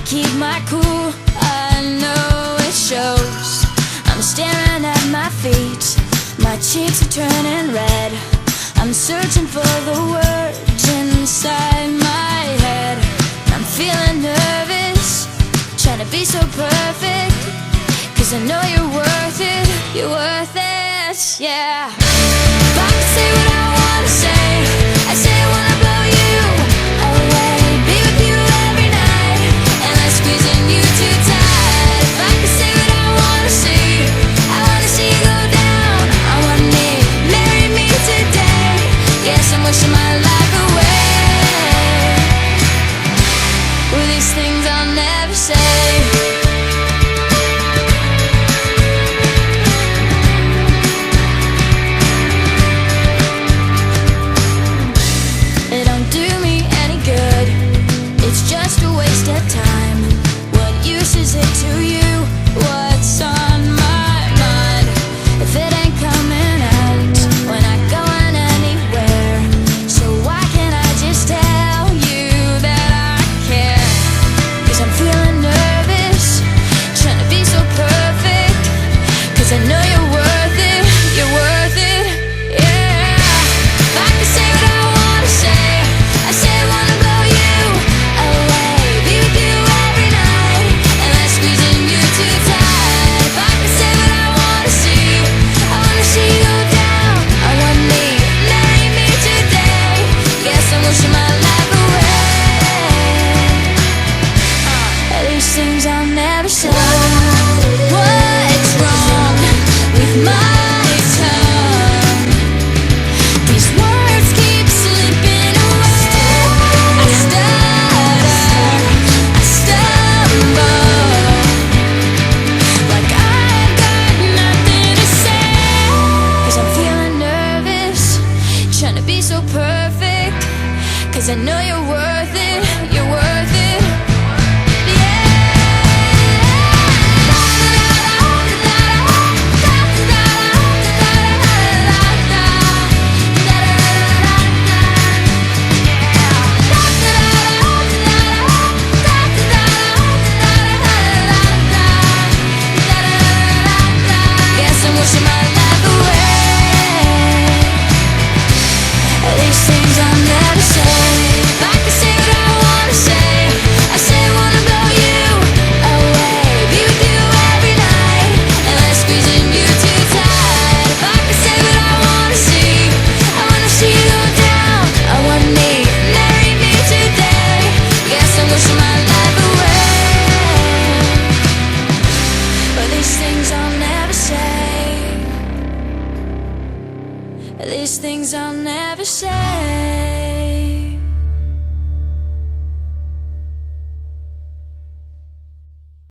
keep my cool, I know it shows. I'm staring at my feet, my cheeks are turning red. I'm searching for the words inside my head. I'm feeling nervous, trying to be so perfect, 'cause I know you're worth it, you're worth it, yeah. If I could say what I wanna say, I say I wanna blow you away, be with you every night, and I'm squeezing you too tight. If I could say what I wanna see, I wanna see you go down on one knee, marry me today. Yes, I'm wishing my life away. Well, these things I'll never say. What's wrong with my tongue? These words keep slipping away. I stutter, I stumble, like I've got nothing to say. 'Cause I'm feeling nervous, trying to be so perfect, 'cause I know you're worth it, you're worth it. These things I'll never say.